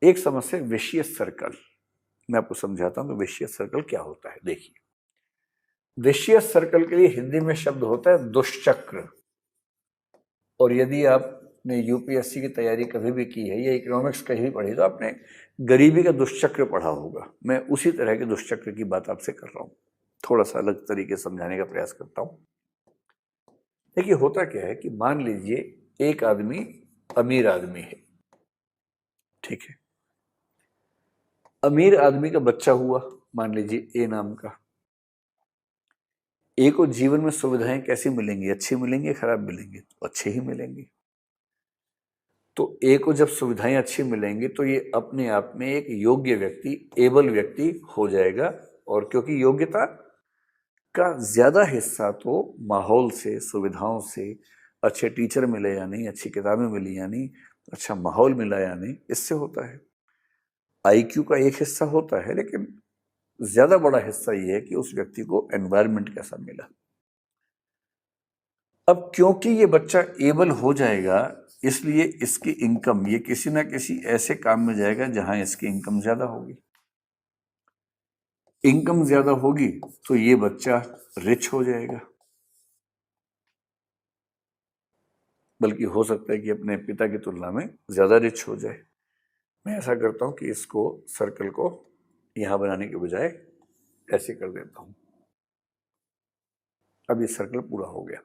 एक समस्या vicious circle. मैं आपको समझाता हूं कि विशियस सर्कल क्या होता है। देखिए, विशियस सर्कल के लिए हिंदी में शब्द होता है दुष्चक्र। और यदि आपने यूपीएससी की तैयारी कभी भी की है या इकोनॉमिक्स कहीं भी पढ़ी तो आपने गरीबी का दुष्चक्र पढ़ा होगा। मैं उसी तरह के दुष्चक्र की बात आपसे कर रहा हूं, थोड़ा सा अलग तरीके से समझाने का प्रयास करता हूं। देखिए, होता क्या है कि मान लीजिए एक आदमी अमीर आदमी है, ठीक है। अमीर आदमी का बच्चा हुआ, मान लीजिए ए नाम का। ए को जीवन में सुविधाएं कैसी मिलेंगी? अच्छी मिलेंगी, खराब मिलेंगी? तो अच्छी ही मिलेंगी। तो ए को जब सुविधाएं अच्छी मिलेंगी तो ये अपने आप में एक योग्य व्यक्ति, एबल व्यक्ति हो जाएगा। और क्योंकि योग्यता का ज्यादा हिस्सा तो माहौल से, सुविधाओं से, अच्छे टीचर मिले या नहीं, अच्छी किताबें मिली या नहीं, अच्छा माहौल मिला या नहीं, इससे होता है। आईक्यू का एक हिस्सा होता है, लेकिन ज्यादा बड़ा हिस्सा ये है कि उस व्यक्ति को एनवायरनमेंट कैसा मिला। अब क्योंकि ये बच्चा एबल हो जाएगा, इसलिए इसकी इनकम, ये किसी ना किसी ऐसे काम में जाएगा जहां इसकी इनकम ज्यादा होगी। इनकम ज्यादा होगी तो ये बच्चा रिच हो जाएगा, बल्कि हो सकता है कि अपने पिता की तुलना में ज्यादा रिच हो जाए। मैं ऐसा करता हूं कि इसको, सर्कल को यहां बनाने के बजाय ऐसे कर देता हूं। अब ये सर्कल पूरा हो गया।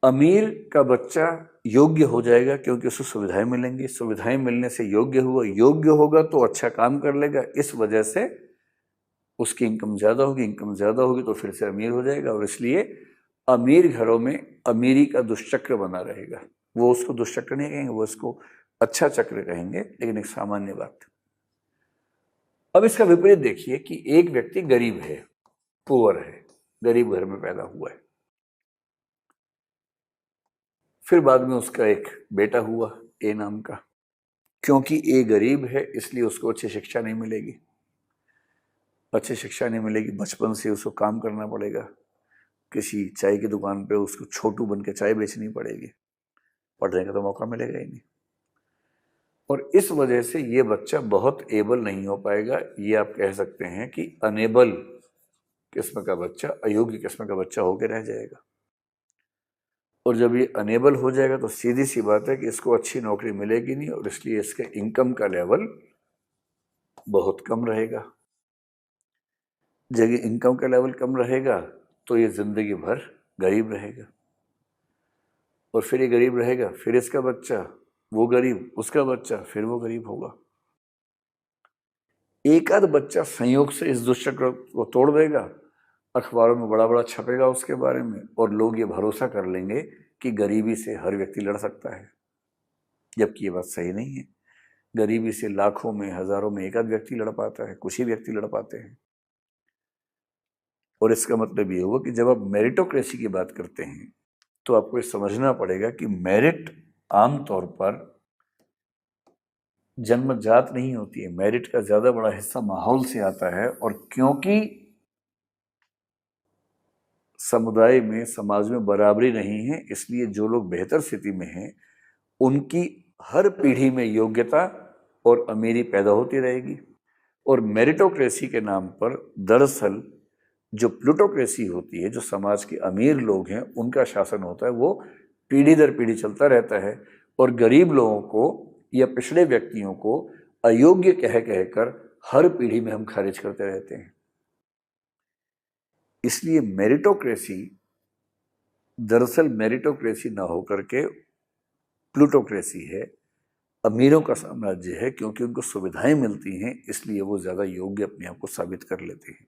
अमीर का बच्चा योग्य हो जाएगा क्योंकि उसे सुविधाएं मिलेंगी, सुविधाएं मिलने से योग्य हुआ, योग्य होगा तो अच्छा काम कर लेगा, इस वजह से उसकी इनकम ज्यादा होगी, इनकम ज्यादा होगी तो फिर से अमीर हो जाएगा। और इसलिए अमीर घरों में अमीरी का दुष्चक्र बना रहेगा। वो उसको दुष्चक्र नहीं कहेंगे, वो इसको अच्छा चक्र कहेंगे, लेकिन एक सामान्य बात। अब इसका विपरीत देखिए कि एक व्यक्ति गरीब है, पुअर है, गरीब घर में पैदा हुआ है। फिर बाद में उसका एक बेटा हुआ ए नाम का। क्योंकि ए गरीब है इसलिए उसको अच्छी शिक्षा नहीं मिलेगी। अच्छी शिक्षा नहीं मिलेगी, बचपन से उसको काम करना पड़ेगा। किसी चाय की दुकान पे उसको छोटू बन के चाय बेचनी पड़ेगी, पढ़ने का तो मौका मिलेगा ही नहीं। और इस वजह से ये बच्चा बहुत एबल नहीं हो पाएगा। ये आप कह सकते हैं कि अनेबल किस्म का बच्चा, अयोग्य किस्म का बच्चा होकर रह जाएगा। और जब ये अनेबल हो जाएगा तो सीधी सी बात है कि इसको अच्छी नौकरी मिलेगी नहीं, और इसलिए इसके इनकम का लेवल बहुत कम रहेगा। जब इनकम का लेवल कम रहेगा तो ये जिंदगी भर गरीब रहेगा। और फिर ये गरीब रहेगा, फिर इसका बच्चा वो गरीब, उसका बच्चा फिर वो गरीब होगा। एक आध बच्चा संयोग से इस दुष्चक्र को तोड़ देगा, अखबारों में बड़ा बड़ा छपेगा उसके बारे में, और लोग ये भरोसा कर लेंगे कि गरीबी से हर व्यक्ति लड़ सकता है, जबकि ये बात सही नहीं है। गरीबी से लाखों में, हजारों में एक आध व्यक्ति लड़ पाता है, कुछ ही व्यक्ति लड़ पाते हैं। और इसका मतलब ये हुआ कि जब आप मेरिटोक्रेसी की बात करते हैं तो आपको ये समझना पड़ेगा कि मेरिट आमतौर पर जन्मजात नहीं होती है। मेरिट का ज्यादा बड़ा हिस्सा माहौल से आता है। और क्योंकि समुदाय में, समाज में बराबरी नहीं है, इसलिए जो लोग बेहतर स्थिति में हैं उनकी हर पीढ़ी में योग्यता और अमीरी पैदा होती रहेगी। और मेरिटोक्रेसी के नाम पर दरअसल जो प्लूटोक्रेसी होती है, जो समाज के अमीर लोग हैं उनका शासन होता है, वो पीढ़ी दर पीढ़ी चलता रहता है। और गरीब लोगों को या पिछड़े व्यक्तियों को अयोग्य कह कहकर हर पीढ़ी में हम खारिज करते रहते हैं। इसलिए मेरिटोक्रेसी दरअसल मेरिटोक्रेसी ना होकर के प्लूटोक्रेसी है, अमीरों का साम्राज्य है। क्योंकि उनको सुविधाएं मिलती हैं इसलिए वो ज्यादा योग्य अपने आप को साबित कर लेते हैं।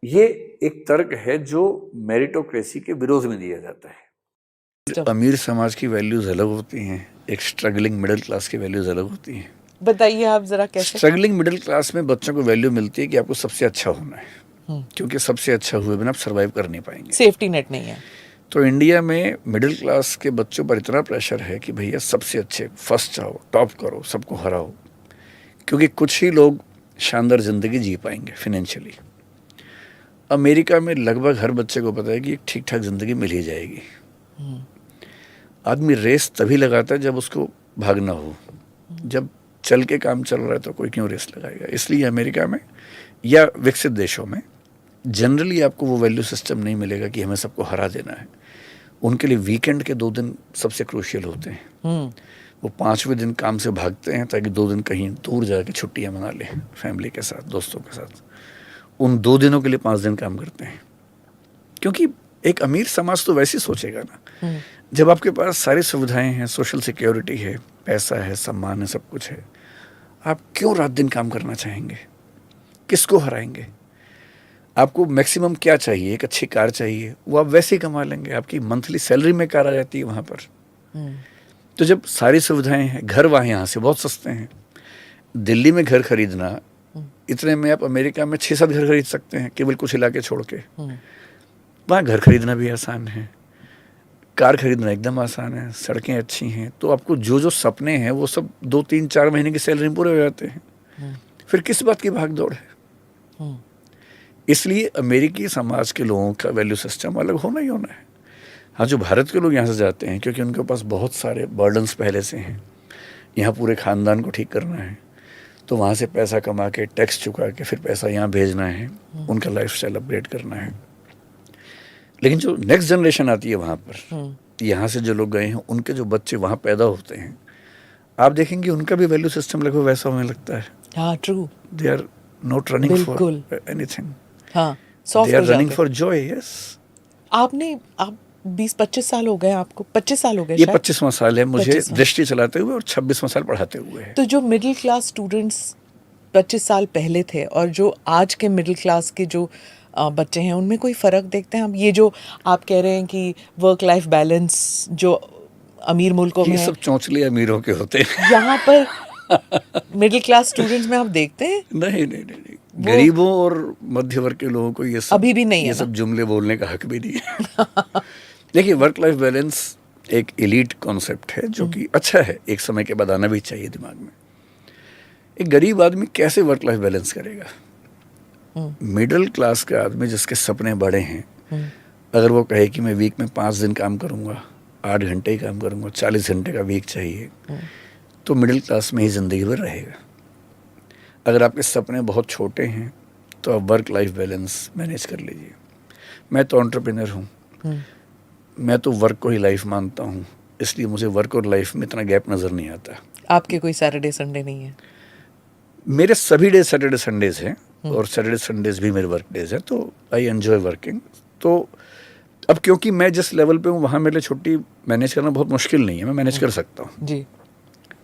ये एक तर्क है जो मेरिटोक्रेसी के विरोध में दिया जाता है। अमीर समाज की वैल्यूज अलग होती हैं, एक स्ट्रगलिंग मिडिल क्लास की वैल्यूज अलग होती हैं। बताइए आप जरा कैसे। स्ट्रगलिंग मिडिल क्लास में बच्चों को वैल्यू मिलती है कि आपको सबसे अच्छा होना है, क्योंकि सबसे अच्छा हुए बिना आप सर्वाइव कर नहीं पाएंगे, सेफ्टी नेट नहीं है। तो इंडिया में मिडिल क्लास के बच्चों पर इतना प्रेशर है कि भैया सबसे अच्छे, फर्स्ट आओ, टॉप करो, सबको हराओ, क्योंकि कुछ ही लोग शानदार जिंदगी जी पाएंगे फाइनेंशियली। अमेरिका में लगभग हर बच्चे को पता है कि ठीक ठाक जिंदगी मिल ही जाएगी। आदमी रेस तभी लगाता है जब उसको भागना हो, जब चल के काम चल रहा है तो कोई क्यों रेस लगाएगा। इसलिए अमेरिका में या विकसित देशों में जनरली आपको वो वैल्यू सिस्टम नहीं मिलेगा कि हमें सबको हरा देना है। उनके लिए वीकेंड के 2 दिन सबसे क्रूशियल होते हैं। वो 5वें दिन काम से भागते हैं ताकि 2 दिन कहीं दूर जाके छुट्टियां मना लें फैमिली के साथ, दोस्तों के साथ। उन 2 दिनों के लिए 5 दिन काम करते हैं, क्योंकि एक अमीर समाज तो वैसे ही सोचेगा ना। जब आपके पास सारी सुविधाएं हैं, सोशल सिक्योरिटी है, पैसा है, सम्मान है, सब कुछ है, आप क्यों रात दिन काम करना चाहेंगे? किसको हराएंगे? आपको मैक्सिमम क्या चाहिए? एक अच्छी कार चाहिए, वो आप वैसे ही कमा लेंगे। आपकी मंथली सैलरी में कार आ जाती है वहाँ पर। तो जब सारी सुविधाएं हैं, घर वहाँ यहाँ से बहुत सस्ते हैं। दिल्ली में घर खरीदना, इतने में आप अमेरिका में 6-7 घर खरीद सकते हैं, केवल कुछ इलाके छोड़ के। वहाँ घर खरीदना भी आसान है, कार खरीदना एकदम आसान है, सड़कें अच्छी हैं। तो आपको जो जो सपने हैं वो सब 2-3-4 महीने की सैलरी में पूरे हो जाते हैं। फिर किस बात की भाग दौड़ है? इसलिए अमेरिकी समाज के लोगों का वैल्यू सिस्टम अलग होना ही होना है। हाँ, जो भारत के लोग यहाँ से जाते हैं क्योंकि उनके पास बहुत सारे बर्डन्स पहले से हैं, यहाँ पूरे ख़ानदान को ठीक करना है, तो वहाँ से पैसा कमा के टैक्स चुका के फिर पैसा यहाँ भेजना है, उनका लाइफस्टाइल अपग्रेड करना है। लेकिन जो नेक्स्ट जनरेशन आती है वहाँ पर, यहाँ से जो लोग गए हैं, उनके जो बच्चे वहाँ पैदा होते हैं, आप देखेंगे उनका भी वैल्यू सिस्टम लगभग वैसा होने लगता है। हाँ, true. They are not running for anything, हाँ, they are running for joy. Yes, आप 20-25 साल हो गए आपको? 25 साल हो गए ये शायद? 25वां साल है मुझे दृष्टि चलाते हुए और 26वां साल पढ़ाते हुए है। तो जो मिडिल क्लास स्टूडेंट्स 25 साल पहले थे और जो आज के मिडिल क्लास के जो बच्चे हैं, उनमें कोई फ़र्क देखते हैं आप? ये जो आप कह रहे हैं कि वर्क लाइफ बैलेंस जो अमीर मुल्कों में ये सब चौंचले अमीरों के होते हैं। यहाँ पर मिडिल क्लास स्टूडेंट्स में आप देखते हैं? नहीं, गरीबों और मध्य वर्ग के लोगों को ये सब अभी भी नहीं है, ये सब जुमले बोलने का हक भी नहीं है। देखिए, वर्क लाइफ बैलेंस एक एलीट कॉन्सेप्ट है जो कि अच्छा है, एक समय के बाद आना भी चाहिए दिमाग में। एक गरीब आदमी कैसे वर्क लाइफ बैलेंस करेगा? मिडिल क्लास का आदमी जिसके सपने बड़े हैं, अगर वो कहे कि मैं वीक में 5 दिन काम करूंगा, 8 घंटे ही काम करूंगा, 40 घंटे का वीक चाहिए, तो मिडिल क्लास में ही ज़िंदगी भर रहेगा। अगर आपके सपने बहुत छोटे हैं तो आप वर्क लाइफ बैलेंस मैनेज कर लीजिए। मैं तो एंटरप्रेन्योर हूँ, मैं तो वर्क को ही लाइफ मानता हूँ, इसलिए मुझे वर्क और लाइफ में इतना गैप नज़र नहीं आता। आपके कोई सैटरडे संडे नहीं है? मेरे सभी डे सैटरडे संडेज हैं और सैटरडे संडेज भी मेरे वर्क डेज हैं, तो आई एन्जॉय वर्किंग। तो अब क्योंकि मैं जिस लेवल पे हूँ वहाँ मेरे लिए छुट्टी मैनेज करना बहुत मुश्किल नहीं है, मैं मैनेज कर सकता हूँ जी।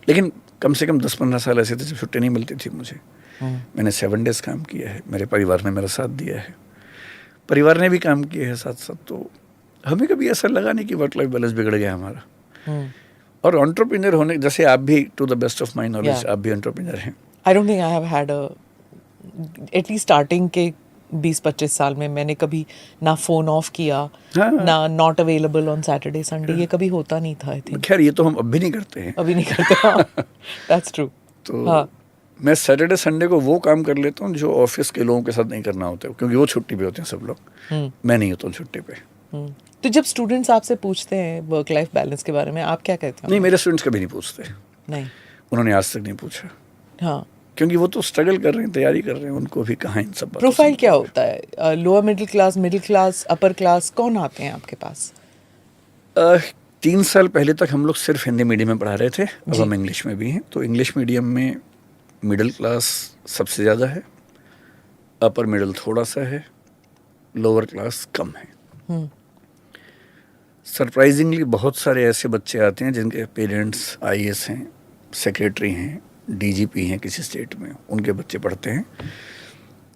लेकिन कम से कम 10-15 साल ऐसे थे जब छुट्टी नहीं मिलती थी मुझे। मैंने 7 डेज काम किया है, मेरे परिवार ने मेरा साथ दिया है, परिवार ने भी काम किया है साथ साथ, तो हमें कभी ऐसा लगा नहीं कि वर्क लाइफ बैलेंस बिगड़ गया हमारा। और एंटरप्रेन्योर होने, जैसे आप भी to the best of my knowledge आप भी एंटरप्रेन्योर हैं। I don't think I have had at least starting के 20-25 साल में मैंने कभी ना फोन ऑफ किया, ना not available on Saturday Sunday, ये कभी होता नहीं था। आई थिंक खैर ये तो हम अब भी नहीं करते हैं, अभी नहीं करते। That's true. तो हाँ, मैं सैटरडे संडे को वो काम कर लेता हूँ जो ऑफिस के लोगों के साथ नहीं करना होता है, क्योंकि वो छुट्टी पे होते हैं सब लोग, मैं नहीं होता हूँ छुट्टी पे। तो जब स्टूडेंट्स आपसे पूछते हैं वर्क लाइफ बैलेंस के बारे में, आप क्या कहते हो? नहीं, मेरे स्टूडेंट्स कभी नहीं पूछते। नहीं, उन्होंने आज तक नहीं पूछा। हाँ, क्योंकि वो तो स्ट्रगल कर रहे हैं, तैयारी कर रहे हैं, उनको भी कहाँ इन सब। प्रोफाइल क्या होता है? Lower middle class, upper class, कौन आते हैं आपके पास? 3 साल पहले तक हम लोग सिर्फ हिंदी मीडियम में पढ़ा रहे थे, अब हम इंग्लिश में भी हैं। तो इंग्लिश मीडियम में मिडिल क्लास सबसे ज़्यादा है, अपर मिडिल थोड़ा सा है, लोअर क्लास कम है। सरप्राइजिंगली बहुत सारे ऐसे बच्चे आते हैं जिनके पेरेंट्स IAS हैं, सेक्रेटरी हैं, DGP हैं किसी स्टेट में, उनके बच्चे पढ़ते हैं।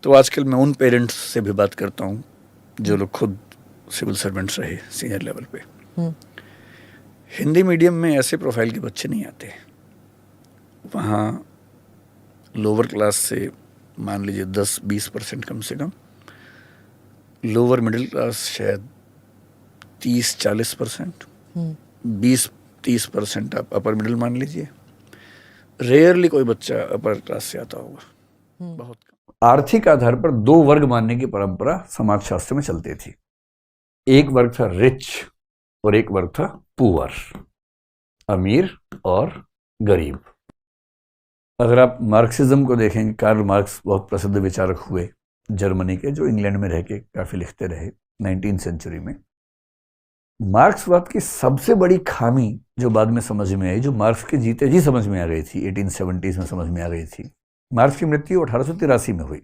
तो आजकल मैं उन पेरेंट्स से भी बात करता हूँ जो लोग खुद सिविल सर्वेंट्स रहे सीनियर लेवल पे। हिंदी मीडियम में ऐसे प्रोफाइल के बच्चे नहीं आते। वहाँ लोअर क्लास से मान लीजिए 10-20% कम से कम, लोअर मिडिल क्लास शायद 30-40%, 20-30% आप अपर मिडिल मान लीजिए। रेयरली कोई बच्चा अपर क्लास से आता होगा, बहुत कम। आर्थिक आधार पर 2 वर्ग मानने की परंपरा समाजशास्त्र में चलती थी। एक वर्ग था रिच और एक वर्ग था पुअर, अमीर और गरीब। अगर आप मार्क्सिज्म को देखेंगे, कार्ल मार्क्स बहुत प्रसिद्ध विचारक हुए जर्मनी के, जो इंग्लैंड में रह के काफ़ी लिखते रहे 19वीं सेंचुरी में। मार्क्सवाद की सबसे बड़ी खामी जो बाद में समझ में आई, जो मार्क्स के जीते जी समझ में आ गई थी, 1870s में समझ में आ गई थी। मार्क्स की मृत्यु 1883 में हुई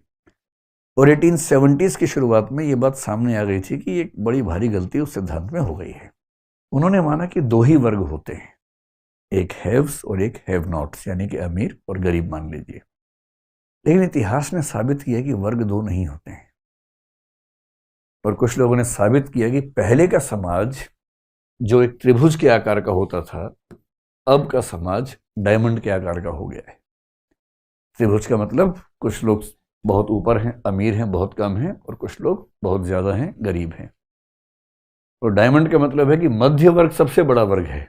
और 1870s की शुरुआत में ये बात सामने आ गई थी कि एक बड़ी भारी गलती उस सिद्धांत में हो गई है। उन्होंने माना कि दो ही वर्ग होते हैं, एक हैव्स और एक हैव नॉट्स, यानी कि अमीर और गरीब मान लीजिए। लेकिन इतिहास ने साबित किया कि वर्ग दो नहीं होते हैं। और कुछ लोगों ने साबित किया कि पहले का समाज जो एक त्रिभुज के आकार का होता था, अब का समाज डायमंड के आकार का हो गया है। त्रिभुज का मतलब कुछ लोग बहुत ऊपर हैं, अमीर हैं, बहुत कम हैं, और कुछ लोग बहुत ज्यादा हैं, गरीब हैं। और डायमंड का मतलब है कि मध्य वर्ग सबसे बड़ा वर्ग है।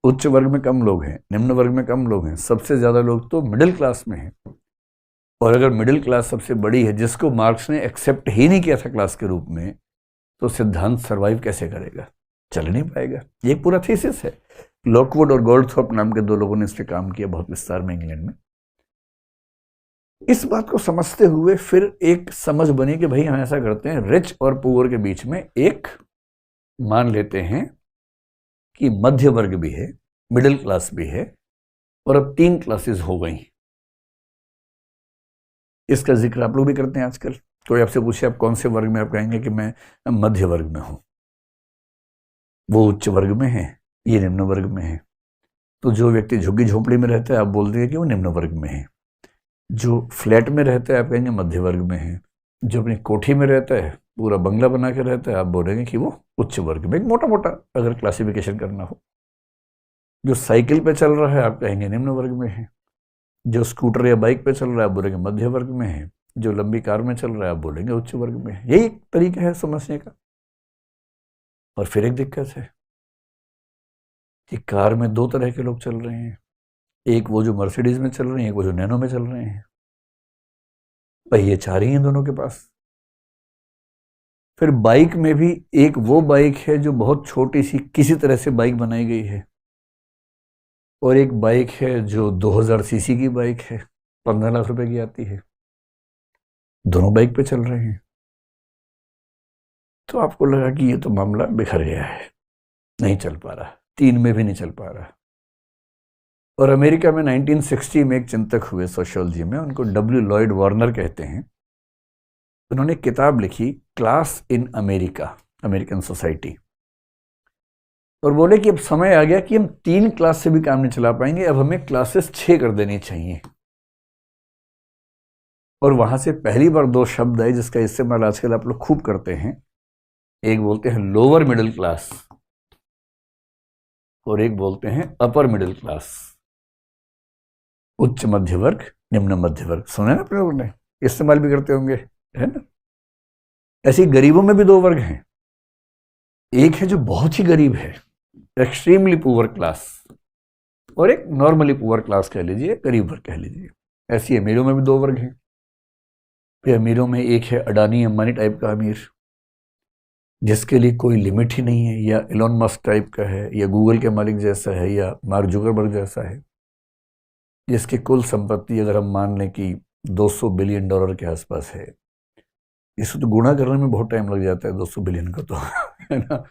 उच्च वर्ग में कम लोग हैं, निम्न वर्ग में कम लोग हैं, सबसे ज्यादा लोग तो मिडिल क्लास में हैं। और अगर मिडिल क्लास सबसे बड़ी है, जिसको मार्क्स ने एक्सेप्ट ही नहीं किया था क्लास के रूप में, तो सिद्धांत सरवाइव कैसे करेगा? चल नहीं पाएगा। ये पूरा थीसिस है। लॉकवुड और गोल्डथॉर्प नाम के दो लोगों ने इस पर काम किया बहुत विस्तार में इंग्लैंड में। इस बात को समझते हुए फिर एक समझ बनी कि भाई हम ऐसा करते हैं, रिच और पुअर के बीच में एक मान लेते हैं कि मध्य वर्ग भी है, मिडिल क्लास भी है, और अब 3 क्लासेस हो गई। इसका जिक्र आप लोग भी करते हैं आजकल। कोई आपसे पूछे आप कौन से वर्ग में, आप कहेंगे कि मैं मध्य वर्ग में हूं। वो उच्च वर्ग में है, ये निम्न वर्ग में है। तो जो व्यक्ति झुग्गी झोंपड़ी में रहता है, आप बोल देंगे कि वो निम्न वर्ग में है। जो फ्लैट में रहता है, आप कहेंगे मध्य वर्ग में है। जो अपनी कोठी में रहता है, पूरा बंगला बना के रहता है, आप बोलेंगे कि वो उच्च वर्ग में। एक मोटा मोटा अगर क्लासिफिकेशन करना हो। जो साइकिल पे चल रहा है, आप कहेंगे निम्न वर्ग में है। जो स्कूटर या बाइक पे चल रहा है, आप बोलेंगे मध्य वर्ग में है। जो लंबी कार में चल रहा है, आप बोलेंगे उच्च वर्ग में है। यही एक तरीका है समझने का। और फिर एक दिक्कत है कि कार में 2 तरह के लोग चल रहे हैं। एक वो जो मर्सिडीज में चल रहे हैं, एक वो जो नैनो में चल रहे हैं। पहिए 4 ही हैं दोनों के पास। फिर बाइक में भी एक वो बाइक है जो बहुत छोटी सी किसी तरह से बाइक बनाई गई है, और एक बाइक है जो 2000 सीसी की बाइक है, 15 लाख रुपए की आती है। दोनों बाइक पे चल रहे हैं। तो आपको लगा कि ये तो मामला बिखर गया है, नहीं चल पा रहा, 3 में भी नहीं चल पा रहा। और अमेरिका में 1960 में एक चिंतक हुए सोशियोलॉजी में, उनको डब्ल्यू लॉयड वार्नर कहते हैं। उन्होंने किताब लिखी class in America, American society, और बोले कि अब समय आ गया कि हम 3 क्लास से भी काम नहीं चला पाएंगे, अब हमें क्लासेस 6 कर देनी चाहिए। और वहां से पहली बार 2 शब्द आए जिसका इस्तेमाल आजकल आप लोग खूब करते हैं। एक बोलते हैं लोअर मिडिल क्लास, और एक बोलते हैं अपर मिडिल क्लास, उच्च मध्य वर्ग, निम्न मध्य वर्ग। सुने ना आप लोगों ने, इस्तेमाल भी करते होंगे, है ना? ऐसे ही गरीबों में भी 2 वर्ग हैं। एक है जो बहुत ही गरीब है, एक्सट्रीमली पुअर क्लास, और एक नॉर्मली पुअर क्लास कह लीजिए, गरीब वर्ग कह लीजिए। ऐसी अमीरों में भी 2 वर्ग हैं। फिर अमीरों में एक है अडानी अंबानी टाइप का अमीर, जिसके लिए कोई लिमिट ही नहीं है, या इलॉन मस्क टाइप का है, या गूगल के मालिक जैसा है, या मार्क जुकरबर्ग जैसा है, जिसकी कुल संपत्ति अगर हम मान लें कि $200 बिलियन के आसपास है। इसको तो गुणा करने में बहुत टाइम लग जाता है 200 बिलियन को, तो है ना।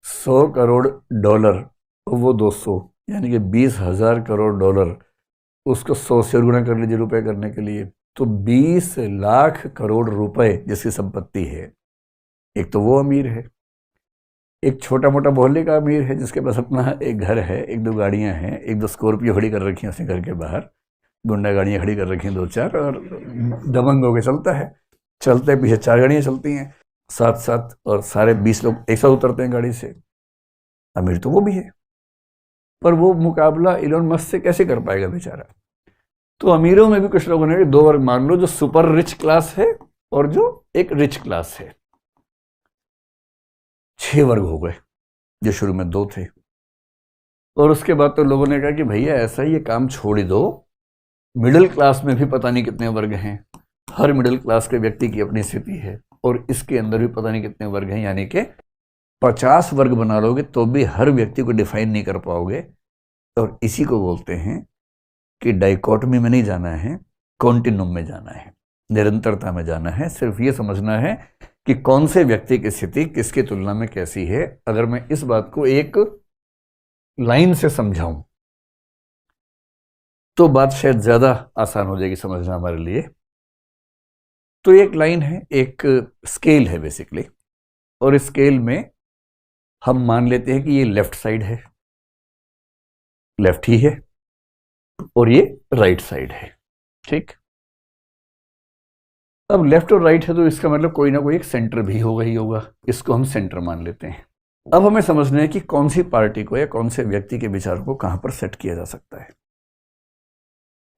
$100 करोड़, तो वो 200, यानी कि 20,000 करोड़ डॉलर। उसको 100 से गुणा कर लीजिए रुपए करने के लिए, तो 20 लाख करोड़ रुपए जिसकी संपत्ति है। एक तो वो अमीर है। एक छोटा मोटा मोहल्ले का अमीर है, जिसके पास अपना एक घर है, 1-2 गाड़ियां हैं, 1-2 स्कॉर्पियो खड़ी कर रखी हैं उसने घर के बाहर, गुंडा गाड़ियां खड़ी कर रखी हैं 2-4, और दबंग होकर चलता है। चलते पीछे 4 गाड़ियां चलती हैं साथ साथ, और सारे 20 लोग एक साथ उतरते हैं गाड़ी से। अमीर तो वो भी है, पर वो मुकाबला इलॉन मस्क से कैसे कर पाएगा बेचारा। तो अमीरों में भी कुछ लोगों ने 2 वर्ग मान लो, जो सुपर रिच क्लास है और जो एक रिच क्लास है। 6 वर्ग हो गए, जो शुरू में 2 थे। और उसके बाद तो लोगों ने कहा कि भैया ऐसा ही ये काम छोड़ ही दो, मिडिल क्लास में भी पता नहीं कितने वर्ग हैं, हर मिडिल क्लास के व्यक्ति की अपनी स्थिति है, और इसके अंदर भी पता नहीं कितने वर्ग हैं, यानी कि 50 वर्ग बना लोगे तो भी हर व्यक्ति को डिफाइन नहीं कर पाओगे और इसी को बोलते हैं कि डाइकोटमी में नहीं जाना है, कॉन्टिन्यूम में जाना है, निरंतरता में जाना है। सिर्फ ये समझना है कि कौन से व्यक्ति की स्थिति किसकी तुलना में कैसी है। अगर मैं इस बात को एक लाइन से समझाऊं तो बात शायद ज्यादा आसान हो जाएगी समझना हमारे लिए। तो एक लाइन है, एक स्केल है बेसिकली, और इस स्केल में हम मान लेते हैं कि ये लेफ्ट साइड है, लेफ्ट ही है, और ये राइट साइड है। ठीक, अब लेफ्ट और राइट है तो इसका मतलब कोई ना कोई एक सेंटर भी होगा ही होगा, इसको हम सेंटर मान लेते हैं। अब हमें समझना है कि कौन सी पार्टी को या कौन से व्यक्ति के विचारों को कहां पर सेट किया जा सकता है।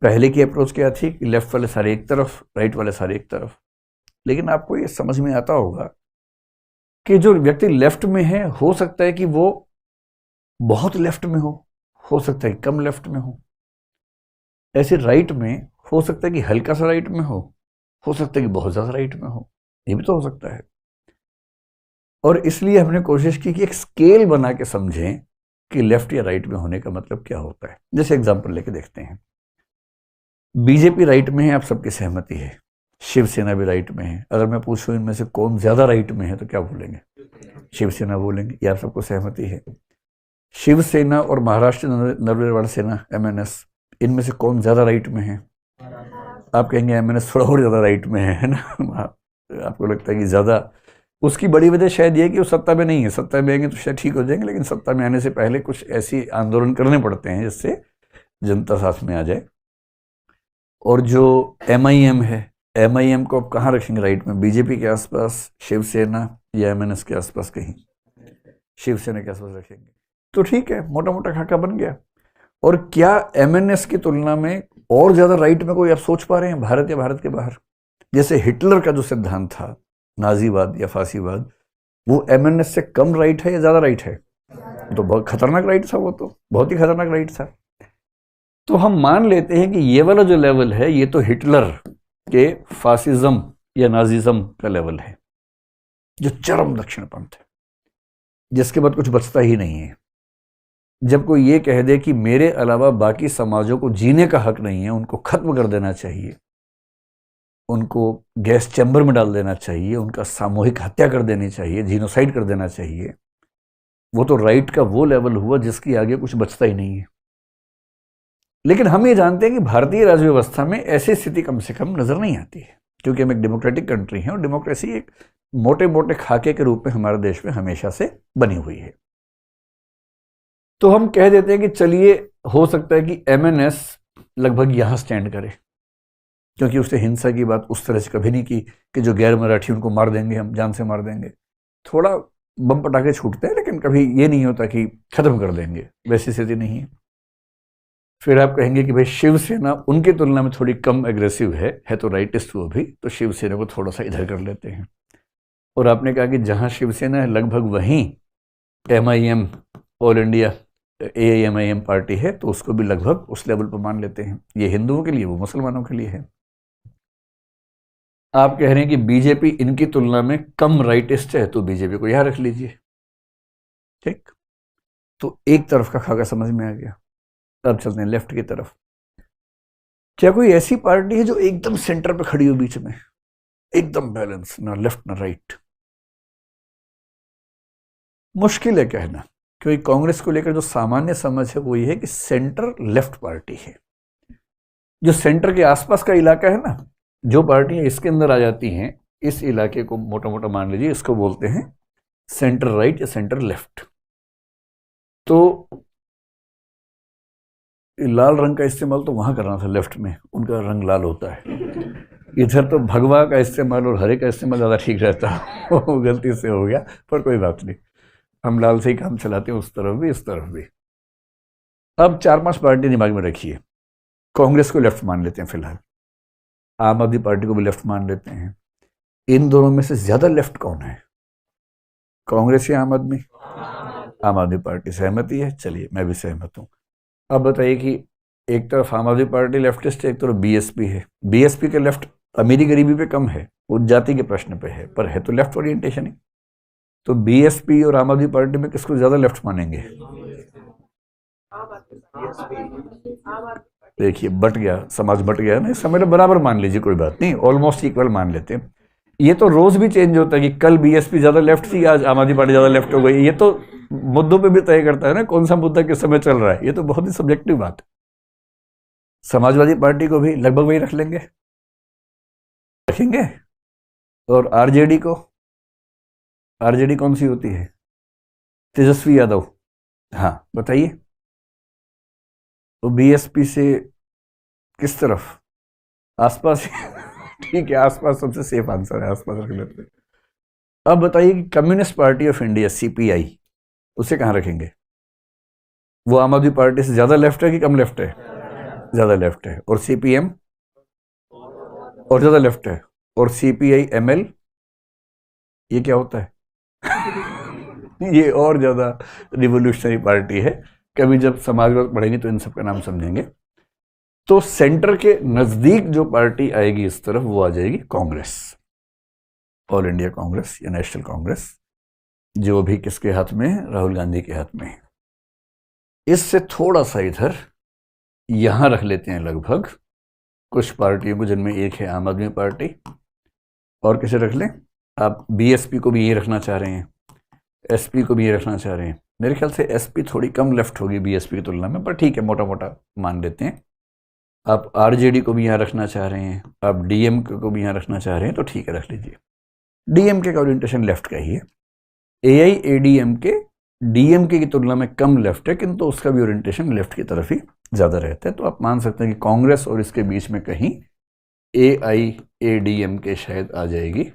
पहले की अप्रोच क्या थी कि लेफ्ट वाले सारे एक तरफ, राइट वाले सारे एक तरफ। लेकिन आपको ये समझ में आता होगा कि जो व्यक्ति लेफ्ट में है हो सकता है कि वो बहुत लेफ्ट में हो सकता है कि कम लेफ्ट में हो। ऐसे राइट में हो सकता है कि हल्का सा राइट में हो सकता है कि बहुत ज्यादा राइट में हो, ये भी तो हो सकता है। और इसलिए हमने कोशिश की कि एक स्केल बना के समझें कि लेफ्ट या राइट में होने का मतलब क्या होता है। जैसे एग्जांपल लेके देखते हैं, बीजेपी राइट में है, आप सबकी सहमति है। शिवसेना भी राइट में है। अगर मैं पूछूं इनमें से कौन ज्यादा राइट में है तो क्या बोलेंगे? शिवसेना बोलेंगे, ये आप सबको सहमति है। शिवसेना और महाराष्ट्र नवनिर्माण सेना MNS, इनमें से कौन ज्यादा राइट में है? आप कहेंगे MNS थोड़ा और ज्यादा राइट में है ना। आपको लगता है कि ज्यादा। उसकी बड़ी वजह शायद ये कि वो सत्ता में नहीं है, सत्ता में आएंगे तो शायद ठीक हो जाएंगे, लेकिन सत्ता में आने से पहले कुछ ऐसी आंदोलन करने पड़ते हैं जिससे जनता साथ में आ जाए। और जो MIM है, MIM को आप कहाँ रखेंगे राइट में? बीजेपी के आसपास, शिवसेना या MNS के आसपास? कहीं शिवसेना के आसपास रखेंगे तो ठीक है, मोटा मोटा खाका बन गया। और क्या MNS की तुलना में और ज्यादा राइट में कोई आप सोच पा रहे हैं भारत या भारत के बाहर? जैसे हिटलर का जो सिद्धांत था, नाजीवाद या फांसीवाद, वो MNS से कम राइट है या ज्यादा राइट है? तो बहुत खतरनाक राइट था, वो तो बहुत ही खतरनाक राइट था। तो हम मान लेते हैं कि ये वाला जो लेवल है ये तो हिटलर के फासिज्म या नाजिज्म का लेवल है, जो चरम दक्षिणपंथ है, जिसके बाद कुछ बचता ही नहीं है। जब कोई ये कह दे कि मेरे अलावा बाकी समाजों को जीने का हक नहीं है, उनको खत्म कर देना चाहिए, उनको गैस चैम्बर में डाल देना चाहिए, उनका सामूहिक हत्या कर देनी चाहिए, जीनोसाइड कर देना चाहिए, वो तो राइट का वो लेवल हुआ जिसकी आगे कुछ बचता ही नहीं है। लेकिन हम ये जानते हैं कि भारतीय राज्य व्यवस्था में ऐसी स्थिति कम से कम नजर नहीं आती है, क्योंकि हम एक डेमोक्रेटिक कंट्री हैं और डेमोक्रेसी एक मोटे मोटे खाके के रूप में हमारे देश में हमेशा से बनी हुई है। तो हम कह देते हैं कि चलिए, हो सकता है कि MNS लगभग यहां स्टैंड करे, क्योंकि उसने हिंसा की बात उस तरह से कभी नहीं की कि जो गैर मराठी उनको मार देंगे, हम जान से मार देंगे। थोड़ा बम पटाखे छूटते हैं, लेकिन कभी ये नहीं होता कि खत्म कर देंगे, वैसी स्थिति नहीं है। फिर आप कहेंगे कि भाई शिवसेना उनकी तुलना में थोड़ी कम एग्रेसिव है तो राइटिस्ट वो भी, तो शिवसेना को थोड़ा सा इधर कर लेते हैं। और आपने कहा कि जहां शिवसेना है लगभग वहीं MIM, all India AIMIM party है, तो उसको भी लगभग उस लेवल पर मान लेते हैं। ये हिंदुओं के लिए, वो मुसलमानों के लिए है। आप कह रहे हैं कि बीजेपी इनकी तुलना में कम राइटिस्ट है, तो बीजेपी को यहां रख लीजिए। ठीक, तो एक तरफ का खाका समझ में आ गया। अब चलते हैं लेफ्ट की तरफ। क्या कोई ऐसी पार्टी है जो एकदम सेंटर पे खड़ी हो, बीच में एकदम बैलेंस, ना लेफ्ट ना राइट? मुश्किल है कहना, क्योंकि कांग्रेस को लेकर जो सामान्य समझ है वो ये है कि सेंटर लेफ्ट पार्टी है। जो सेंटर के आसपास का इलाका है ना, जो पार्टियां इसके अंदर आ जाती हैं, इस इलाके को मोटा मोटा मान लीजिए, इसको बोलते हैं सेंटर राइट या सेंटर लेफ्ट। तो लाल रंग का इस्तेमाल तो वहां करना था, लेफ्ट में उनका रंग लाल होता है। इधर तो भगवा का इस्तेमाल और हरे का इस्तेमाल ज़्यादा ठीक रहता है। वो गलती से हो गया, पर कोई बात नहीं, हम लाल से ही काम चलाते हैं, उस तरफ भी इस तरफ भी। अब 4-5 पार्टी दिमाग में रखिए। कांग्रेस को लेफ्ट मान लेते हैं फिलहाल, आम आदमी पार्टी को भी लेफ्ट मान लेते हैं। इन दोनों में से ज्यादा लेफ्ट कौन है, कांग्रेस या आम आदमी? आम आदमी पार्टी। सहमति है? चलिए, मैं भी सहमत हूं। अब बताइए कि एक तरफ आम आदमी पार्टी लेफ्टिस्ट है, एक तरफ BSP है। BSP के लेफ्ट अमीरी गरीबी पे कम है, वो जाति के प्रश्न पे है, पर है तो लेफ्ट ओरिएंटेशन ही। तो BSP और आम आदमी पार्टी में किसको ज्यादा लेफ्ट मानेंगे? देखिए बट गया, समाज बट गया ना, इस समय तो बराबर मान लीजिए, कोई बात नहीं, ऑलमोस्ट इक्वल मान लेते हैं। ये तो रोज भी चेंज होता है कि कल बीएसपी ज्यादा लेफ्ट थी, आज आम आदमी पार्टी ज्यादा लेफ्ट हो गई। ये तो मुद्दों पे भी तय करता है ना कौन सा मुद्दा किस समय चल रहा है। ये तो बहुत ही सब्जेक्टिव बात है। समाजवादी पार्टी को भी लगभग वही रख लेंगे, रखेंगे। और आरजेडी को, आरजेडी कौन सी होती है? तेजस्वी यादव। हाँ बताइए, तो बीएसपी से किस तरफ? आसपास ठीक है, आसपास सबसे सेफ आंसर है, आसपास रख लेते हैं। अब बताइए कि communist party of India CPI, उसे कहां रखेंगे? वो आम आदमी पार्टी से ज्यादा लेफ्ट है कि कम लेफ्ट है? ज्यादा लेफ्ट है। और सीपीएम और ज्यादा लेफ्ट है। और सीपीआई एमएल, ये क्या होता है? ये और ज्यादा रिवोल्यूशनरी पार्टी है। कभी जब समाजवाद पढ़ेंगे तो इन सब का नाम समझेंगे। तो सेंटर के नजदीक जो पार्टी आएगी इस तरफ, वो आ जाएगी कांग्रेस, ऑल इंडिया कांग्रेस या नेशनल कांग्रेस, जो अभी किसके हाथ में है? राहुल गांधी के हाथ में है। इससे थोड़ा सा इधर यहां रख लेते हैं लगभग कुछ पार्टियों को, जिनमें एक है आम आदमी पार्टी। और किसे रख लें? आप बीएसपी को भी यही रखना चाह रहे हैं, एसपी को भी ये रखना चाह रहे हैं। मेरे ख्याल से एसपी थोड़ी कम लेफ्ट होगी बीएसपी की तुलना में, पर ठीक है, मोटा मोटा मान लेते हैं। आप आरजेडी को भी यहाँ रखना चाह रहे हैं, आप डीएमके को भी यहाँ रखना चाह रहे हैं, तो ठीक है, रख लीजिए। डीएमके का ओरिएंटेशन लेफ्ट का ही है। एआईएडीएमके डीएमके की तुलना में कम लेफ्ट है, किंतु उसका भी ओरिएंटेशन लेफ्ट की तरफ ही ज्यादा रहता है। तो आप मान सकते हैं कि कांग्रेस और इसके बीच में कहीं एआईएडीएमके शायद आ जाएगी।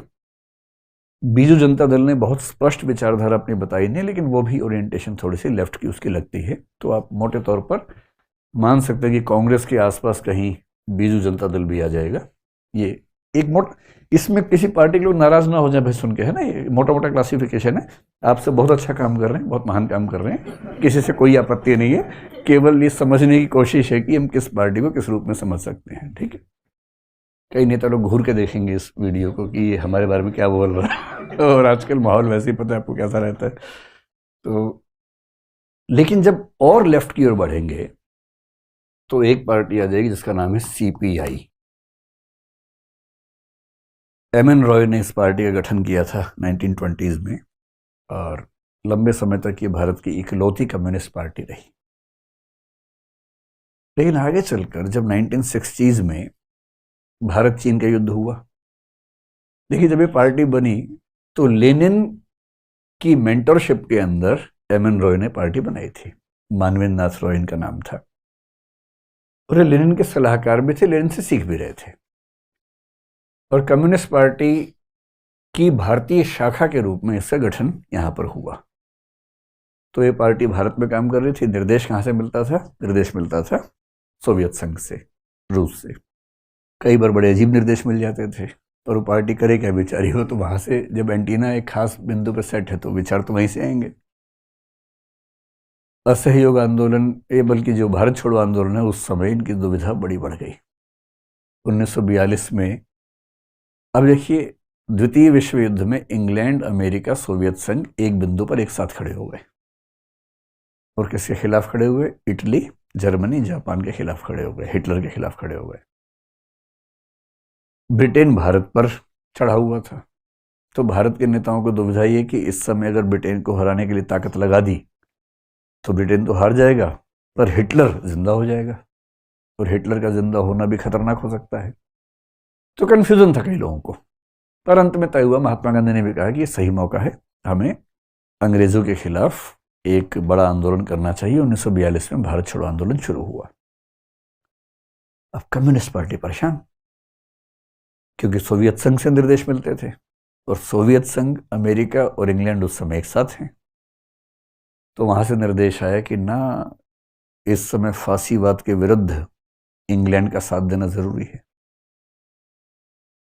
बीजू जनता दल ने बहुत स्पष्ट विचारधारा अपनी बताई नहीं, लेकिन वो भी ओरिएंटेशन थोड़ी सी लेफ्ट की उसकी लगती है। तो आप मोटे तौर पर मान सकते हैं कि कांग्रेस के आसपास कहीं बीजू जनता दल भी आ जाएगा। ये एक इसमें किसी पार्टी के लोग नाराज ना हो जाए भाई सुन के, है ना, ये मोटा मोटा क्लासिफिकेशन है। आपसे बहुत अच्छा काम कर रहे हैं, बहुत महान काम कर रहे हैं, किसी से कोई आपत्ति नहीं है। केवल ये समझने की कोशिश है कि हम किस पार्टी को किस रूप में समझ सकते हैं, ठीक है। कई नेता लोग घूर के देखेंगे इस वीडियो को कि ये हमारे बारे में क्या बोल रहा है और आजकल माहौल वैसे ही पता है आपको कैसा रहता है। तो लेकिन जब और लेफ्ट की ओर बढ़ेंगे तो एक पार्टी आ जाएगी जिसका नाम है सीपीआई। एमएन रॉय ने इस पार्टी का गठन किया था 1920s में, और लंबे समय तक ये भारत की इकलौती कम्युनिस्ट पार्टी रही। लेकिन आगे चलकर जब 1960s में भारत चीन का युद्ध हुआ, देखिए जब ये पार्टी बनी तो लेनिन की मेंटरशिप के अंदर एमएन रॉय ने पार्टी बनाई थी। मानवेंद्र नाथ रॉय इनका नाम था, और ये लेनिन के सलाहकार भी थे, लेनिन से सीख भी रहे थे। और कम्युनिस्ट पार्टी की भारतीय शाखा के रूप में इसका गठन यहां पर हुआ। तो ये पार्टी भारत में काम कर रही थी। निर्देश कहां से मिलता था? निर्देश मिलता था सोवियत संघ से, रूस से। कई बार बड़े अजीब निर्देश मिल जाते थे, और वो पार्टी करे क्या बेचारी हो। तो वहां से जब एंटीना एक खास बिंदु पर सेट है तो विचार तो वहीं से आएंगे। असहयोग आंदोलन, ये बल्कि जो भारत छोड़ो आंदोलन है, उस समय इनकी दुविधा बड़ी बढ़ गई 1942 में। अब देखिए, द्वितीय विश्व युद्ध में इंग्लैंड, अमेरिका, सोवियत संघ एक बिंदु पर एक साथ खड़े हो गए। और किसके खिलाफ खड़े हुए? इटली, जर्मनी, जापान के खिलाफ खड़े हो गए, हिटलर के खिलाफ खड़े हो गए। ब्रिटेन भारत पर चढ़ा हुआ था। तो भारत के नेताओं को दुविधा ये कि इस समय अगर ब्रिटेन को हराने के लिए ताकत लगा दी तो ब्रिटेन तो हार जाएगा, पर हिटलर जिंदा हो जाएगा, और हिटलर का जिंदा होना भी खतरनाक हो सकता है। तो कंफ्यूजन था कई लोगों को। पर अंत में तय हुआ, महात्मा गांधी ने भी कहा कि ये सही मौका है, हमें अंग्रेजों के खिलाफ एक बड़ा आंदोलन करना चाहिए। 1942 में भारत छोड़ो आंदोलन शुरू हुआ। अब कम्युनिस्ट पार्टी परेशान, क्योंकि सोवियत संघ से निर्देश मिलते थे, और सोवियत संघ, अमेरिका और इंग्लैंड उस समय एक साथ हैं। तो वहां से निर्देश आया कि ना, इस समय फांसीवाद के विरुद्ध इंग्लैंड का साथ देना जरूरी है।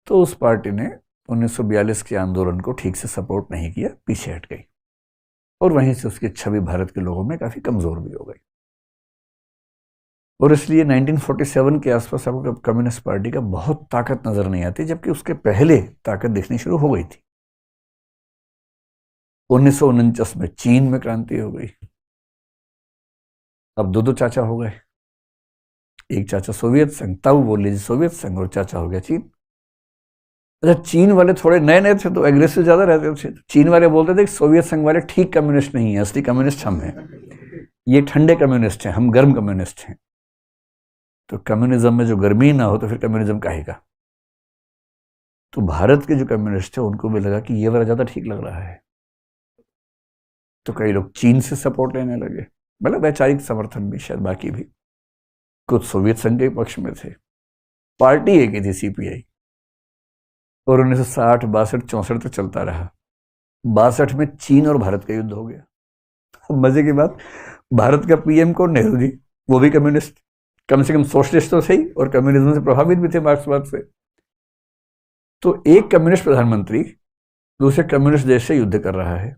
तो उस पार्टी ने 1942 के आंदोलन को ठीक से सपोर्ट नहीं किया, पीछे हट गई, और वहीं से उसकी छवि भारत के लोगों में काफी कमजोर भी हो गई। और इसलिए 1947 के आसपास आपको कम्युनिस्ट पार्टी का बहुत ताकत नजर नहीं आती, जबकि उसके पहले ताकत दिखनी शुरू हो गई थी। 1949 में चीन में क्रांति हो गई। अब दो चाचा हो गए, एक चाचा सोवियत संघ, तब बोल लीजिए सोवियत संघ, और चाचा हो गया चीन। अच्छा, चीन वाले थोड़े नए नए थे तो एग्रेसिव ज्यादा रहते थे। चीन वाले बोलते थे कि सोवियत संघ वाले ठीक कम्युनिस्ट नहीं है, असली कम्युनिस्ट हम हैं, ये ठंडे कम्युनिस्ट हैं, हम गर्म कम्युनिस्ट हैं। तो कम्युनिज्म में जो गर्मी ना हो तो फिर कम्युनिज्म काहे का। तो भारत के जो कम्युनिस्ट थे उनको भी लगा कि ये वाला ज्यादा ठीक लग रहा है, तो कई लोग चीन से सपोर्ट लेने लगे, मतलब वैचारिक समर्थन भी शायद, बाकी भी कुछ सोवियत संघ के पक्ष में थे। पार्टी एक ही थी, सीपीआई, और 1960, 62, 64 तक चलता रहा। 62 में चीन और भारत का युद्ध हो गया। मजे की बात, भारत का पीएम कौन, नेहरू जी, वो भी कम्युनिस्ट, कम से कम सोशलिस्ट तो सही, और कम्युनिज्म से प्रभावित भी थे, मार्क्सवाद से। तो एक कम्युनिस्ट प्रधानमंत्री दूसरे कम्युनिस्ट देश से युद्ध कर रहा है,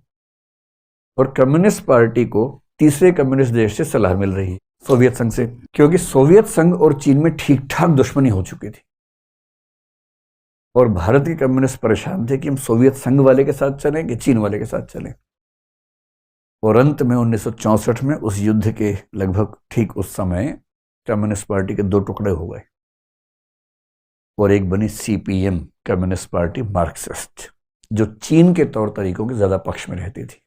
और कम्युनिस्ट पार्टी को तीसरे कम्युनिस्ट देश से सलाह मिल रही है, सोवियत संघ से, क्योंकि सोवियत संघ और चीन में ठीक ठाक दुश्मनी हो चुकी थी, और भारत के कम्युनिस्ट परेशान थे कि हम सोवियत संघ वाले के साथ चलें कि चीन वाले के साथ चलें। और अंत में 1964 में उस युद्ध के लगभग ठीक उस समय कम्युनिस्ट पार्टी के 2 टुकड़े हो गए, और एक बनी सीपीएम, कम्युनिस्ट पार्टी मार्क्सिस्ट, जो चीन के तौर तरीकों के ज्यादा पक्ष में रहती थी।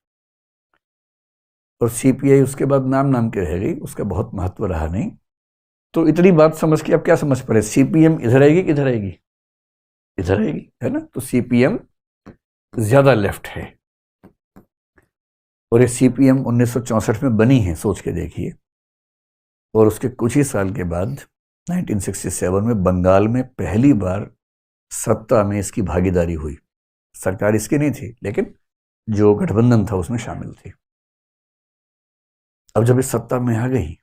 और सीपीआई उसके बाद नाम के रह गई, उसका बहुत महत्व रहा नहीं। तो इतनी बात समझ के अब क्या समझ पड़े, सीपीएम इधर आएगी किधर आएगी, इधर आएगी, है ना। तो सीपीएम ज्यादा लेफ्ट है, और ये सीपीएम 1964 में बनी है, सोच के देखिए। और उसके कुछ ही साल के बाद 1967 में बंगाल में पहली बार सत्ता में इसकी भागीदारी हुई। सरकार इसकी नहीं थी, लेकिन जो गठबंधन था उसमें शामिल थी। अब जब इस सत्ता में आ गई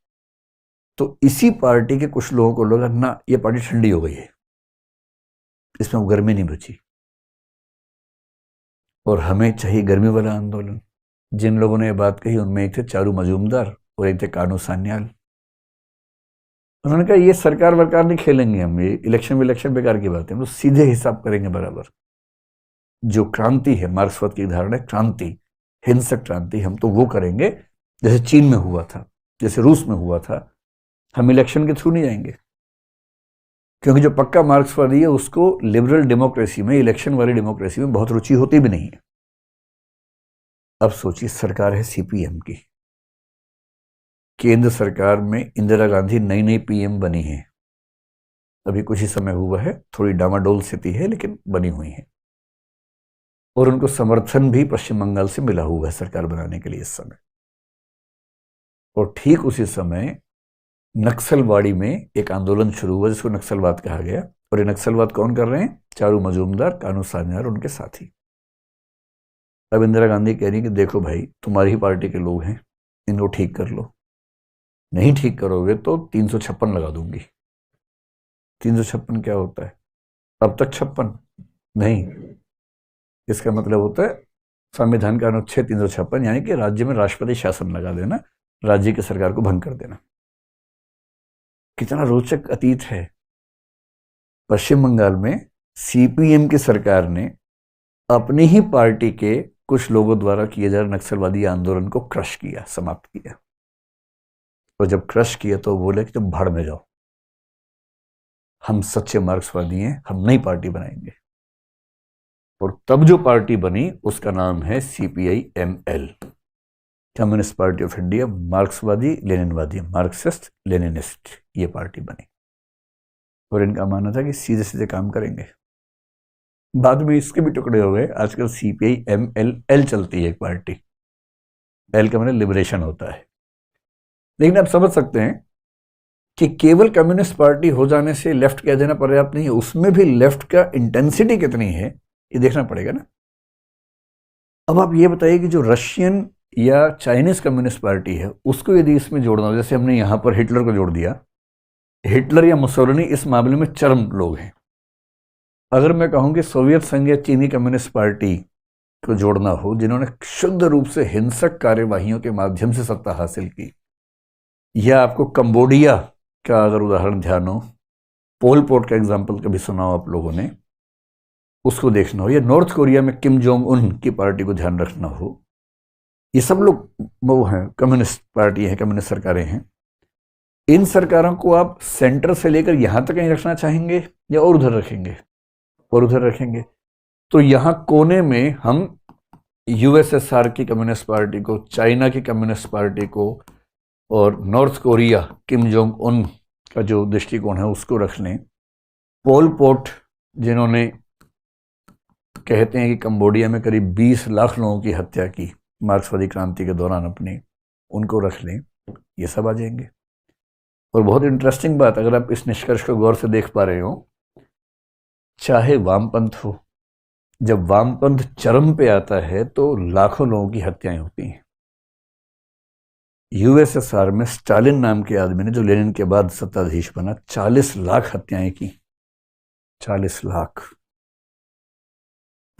तो इसी पार्टी के कुछ लोगों को लगा ना, ये पार्टी ठंडी हो गई है, इसमें गर्मी नहीं बची, और हमें चाहिए गर्मी वाला आंदोलन। जिन लोगों ने ये बात कही उनमें एक थे चारू मजूमदार और एक थे कानू सान्याल। उन्होंने कहा ये सरकार वरकार नहीं खेलेंगे हम, ये इलेक्शन विलेक्शन बेकार की बात है, हम तो सीधे हिसाब करेंगे बराबर। जो क्रांति है, मार्क्सवाद की धारणा है क्रांति, हिंसक क्रांति, हम तो वो करेंगे जैसे चीन में हुआ था, जैसे रूस में हुआ था। हम इलेक्शन के थ्रू नहीं जाएंगे, क्योंकि जो पक्का मार्क्सवादी है उसको लिबरल डेमोक्रेसी में, इलेक्शन वाली डेमोक्रेसी में बहुत रुचि होती भी नहीं है। अब सोचिए, सरकार है सीपीएम की, केंद्र सरकार में इंदिरा गांधी नई नई पीएम बनी है, अभी कुछ ही समय हुआ है, थोड़ी डामाडोल स्थिति है लेकिन बनी हुई है, और उनको समर्थन भी पश्चिम बंगाल से मिला हुआ है सरकार बनाने के लिए इस समय। और ठीक उसी समय नक्सलवाड़ी में एक आंदोलन शुरू हुआ जिसको नक्सलवाद कहा गया, और ये नक्सलवाद कौन कर रहे हैं, चारू मजूमदार, कानू सान्याल, उनके साथी। अब इंदिरा गांधी कह रही कि देखो भाई, तुम्हारी ही पार्टी के लोग हैं, इनको ठीक कर लो, नहीं ठीक करोगे तो 356 लगा दूंगी। 356 क्या होता है, अब तक 56 नहीं, इसका मतलब होता है संविधान का अनुच्छेद 356, यानी कि राज्य में राष्ट्रपति शासन लगा देना, राज्य की सरकार को भंग कर देना। कितना रोचक अतीत है। पश्चिम बंगाल में सीपीएम की सरकार ने अपनी ही पार्टी के कुछ लोगों द्वारा किए जा रहे नक्सलवादी आंदोलन को क्रश किया, समाप्त किया। और जब क्रश किया तो बोले कि तुम भाड़ में जाओ, हम सच्चे मार्क्सवादी हैं, हम नई पार्टी बनाएंगे। और तब जो पार्टी बनी उसका नाम है CPI-ML, communist party of India, मार्क्सवादी लेनिनवादी, मार्क्सिस्ट लेनिनिस्ट, ये पार्टी बनी। और इनका मानना था कि सीधे सीधे काम करेंगे। बाद में इसके भी टुकड़े हो गए, आजकल CPI-ML चलती है एक पार्टी, एल का मतलब लिबरेशन होता है। लेकिन आप समझ सकते हैं कि केवल कम्युनिस्ट पार्टी हो जाने से लेफ्ट कह देना पर्याप्त नहीं है, उसमें भी लेफ्ट का इंटेंसिटी कितनी है ये देखना पड़ेगा ना। अब आप ये बताइए कि जो रशियन या चाइनीज कम्युनिस्ट पार्टी है उसको यदि इसमें जोड़ना हो, जैसे हमने यहां पर हिटलर को जोड़ दिया, हिटलर या मुसोलिनी इस मामले में चरम लोग हैं। अगर मैं कहूं कि सोवियत संघ या चीनी कम्युनिस्ट पार्टी को जोड़ना हो, जिन्होंने शुद्ध रूप से हिंसक कार्यवाहियों के माध्यम से सत्ता हासिल की, या आपको कंबोडिया का अगर उदाहरण ध्यान हो, पोल पोट का एग्जाम्पल कभी सुना हो आप लोगों ने, उसको देखना हो, या नॉर्थ कोरिया में किम जोंग उन की पार्टी को ध्यान रखना हो, ये सब लोग वो हैं, कम्युनिस्ट पार्टी हैं, कम्युनिस्ट सरकारें हैं। इन सरकारों को आप सेंटर से लेकर यहां तक कहीं रखना चाहेंगे या और उधर रखेंगे? और उधर रखेंगे। तो यहां कोने में हम यूएसएसआर की कम्युनिस्ट पार्टी को, चाइना की कम्युनिस्ट पार्टी को और north Korea Kim Jong Un का जो दृष्टिकोण है उसको रख लें। पोल पोट जिन्होंने कहते हैं कि कंबोडिया में करीब 20 लाख लोगों की हत्या की मार्क्सवादी क्रांति के दौरान अपनी, उनको रख लें, ये सब आ जाएंगे। और बहुत इंटरेस्टिंग बात, अगर आप इस निष्कर्ष को गौर से देख पा रहे हो, चाहे वामपंथ हो, जब वामपंथ चरम पे आता है तो लाखों लोगों की हत्याएं होती हैं। यूएसएसआर में स्टालिन नाम के आदमी ने, जो लेनिन के बाद सत्ताधीश बना, 40 लाख हत्याएं की। 40 लाख।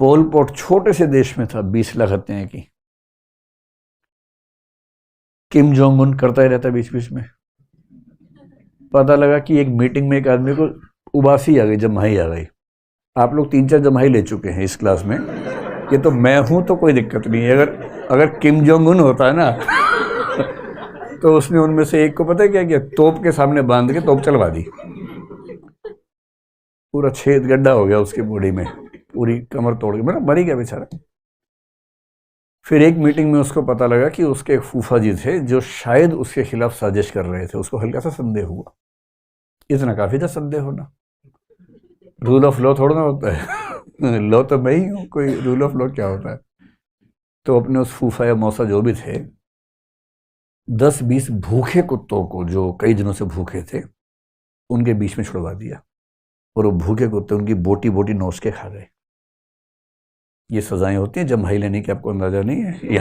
पोल पोट छोटे से देश में था, 20 लाख हत्याएं की। किम जोंग उन करता ही रहता बीच बीच में। पता लगा कि एक मीटिंग में एक आदमी को उबासी आ गई, जम्हाई आ गई। आप लोग 3-4 जम्हाई ले चुके हैं इस क्लास में, ये तो मैं हूं तो कोई दिक्कत नहीं है। अगर किम जोंग उन होता है ना तो उसने उनमें से एक को पता है क्या किया, तोप के सामने बांध के तोप चलवा दी। पूरा छेद गड्ढा हो गया उसकी बॉडी में, पूरी कमर तोड़ के, मतलब मरी गया बेचारा। फिर एक मीटिंग में उसको पता लगा कि उसके एक फूफा जी थे जो शायद उसके खिलाफ साजिश कर रहे थे। उसको हल्का सा संदेह हुआ। इतना काफी था संदेह होना, रूल ऑफ लॉ थोड़ा ना होता है लॉ तो मैं ही हूं, कोई रूल ऑफ लॉ क्या होता है। तो अपने उस फूफा या मौसा जो भी थे, 10-20 भूखे कुत्तों को, जो कई दिनों से भूखे थे, उनके बीच में छुड़वा दिया। और वो भूखे कुत्ते उनकी बोटी बोटी नोच के खा गए। ये सजाएं होती हैं जम्हाई लेने की, आपको अंदाजा नहीं है।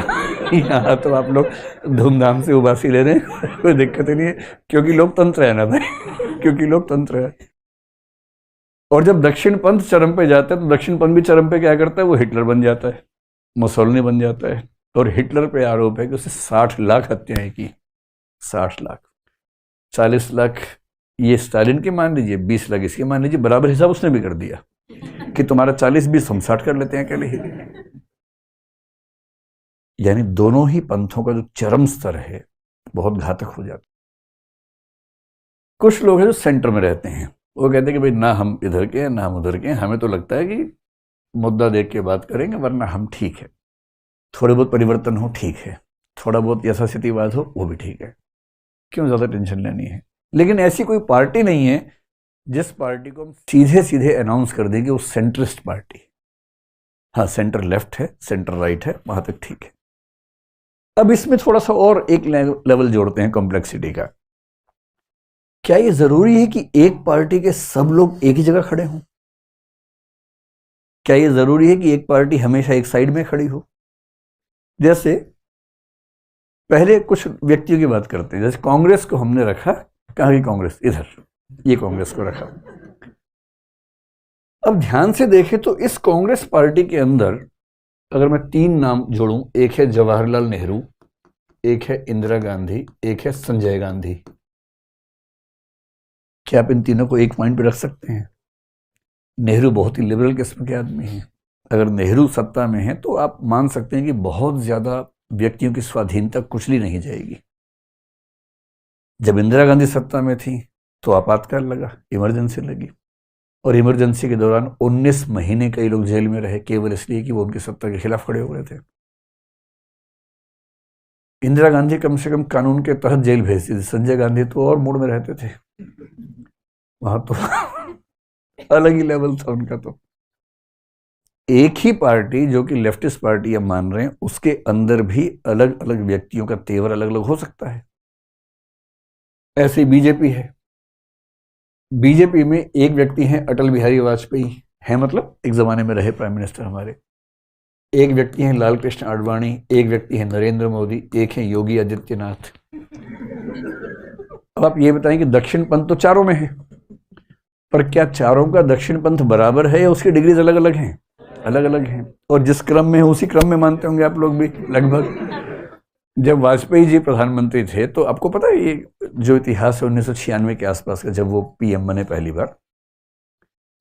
यहाँ तो आप लोग धूमधाम से उबासी ले रहे हैं, कोई दिक्कत ही नहीं है, क्योंकि लोकतंत्र है ना भाई, क्योंकि लोकतंत्र है। और जब दक्षिण पंथ चरम पे जाता है तो दक्षिण पंथ भी चरम पे क्या करता है, वो हिटलर बन जाता है, मुसोलिनी बन जाता है। और हिटलर पे आरोप है कि उसने 60 लाख हत्याएं की। 60 लाख। 40 लाख ये स्टालिन की मान लीजिए, 20 लाख इसकी मान लीजिए, बराबर हिसाब उसने भी कर दिया कि तुम्हारा 40-20 हम 60 कर लेते हैं अकेले ही। यानी दोनों ही पंथों का जो चरम स्तर है बहुत घातक हो जाता। कुछ लोग हैं जो सेंटर में रहते हैं, वो कहते हैं कि भाई ना हम इधर के हैं ना हम उधर के हैं, हमें तो लगता है कि मुद्दा देख के बात करेंगे, वरना हम ठीक है। थोड़े बहुत परिवर्तन हो ठीक है, थोड़ा बहुत यथास्थितिवाद हो वो भी ठीक है, क्यों ज्यादा टेंशन लेनी है। लेकिन ऐसी कोई पार्टी नहीं है जिस पार्टी को हम सीधे सीधे अनाउंस कर दें कि वो सेंट्रिस्ट पार्टी। हाँ, सेंटर लेफ्ट है, सेंटर राइट है, वहां तक ठीक है। अब इसमें थोड़ा सा और एक लेवल जोड़ते हैं कॉम्प्लेक्सिटी का। क्या ये जरूरी है कि एक पार्टी के सब लोग एक ही जगह खड़े हों? क्या ये जरूरी है कि एक पार्टी हमेशा एक साइड में खड़ी हो? जैसे पहले कुछ व्यक्तियों की बात करते हैं, जैसे कांग्रेस को हमने रखा, कहाँ की कांग्रेस, इधर, ये कांग्रेस को रखा। अब ध्यान से देखें तो इस कांग्रेस पार्टी के अंदर अगर मैं 3 नाम जोड़ूं, एक है जवाहरलाल नेहरू, एक है इंदिरा गांधी, एक है संजय गांधी। क्या आप इन तीनों को एक पॉइंट पे रख सकते हैं? नेहरू बहुत ही लिबरल किस्म के आदमी हैं। अगर नेहरू सत्ता में है तो आप मान सकते हैं कि बहुत ज्यादा व्यक्तियों की स्वाधीनता कुचली नहीं जाएगी। जब इंदिरा गांधी सत्ता में थी तो आपातकाल लगा, इमरजेंसी लगी, और इमरजेंसी के दौरान 19 महीने कई लोग जेल में रहे, केवल इसलिए कि वो उनकी सत्ता के खिलाफ खड़े हो रहे थे। इंदिरा गांधी कम से कम कानून के तहत जेल भेजती थी, संजय गांधी तो और मूड में रहते थे, वहां तो अलग ही लेवल था उनका। तो एक ही पार्टी जो कि लेफ्टिस्ट पार्टी अब मान रहे हैं, उसके अंदर भी अलग अलग व्यक्तियों का तेवर अलग अलग हो सकता है। ऐसे बीजेपी है, बीजेपी में एक व्यक्ति हैं अटल बिहारी वाजपेयी, है मतलब एक जमाने में रहे प्राइम मिनिस्टर हमारे। एक व्यक्ति हैं लाल कृष्ण आडवाणी, एक व्यक्ति हैं नरेंद्र मोदी, एक हैं योगी आदित्यनाथ। अब आप ये बताएं कि दक्षिण पंथ तो चारों में है, पर क्या चारों का दक्षिण पंथ बराबर है या उसकी डिग्रीज अलग अलग हैं? अलग अलग हैं। और जिस क्रम में है उसी क्रम में मानते होंगे आप लोग भी लगभग। जब वाजपेयी जी प्रधानमंत्री थे तो आपको पता है ये जो इतिहास है 1996 के आसपास का, जब वो पीएम बने पहली बार,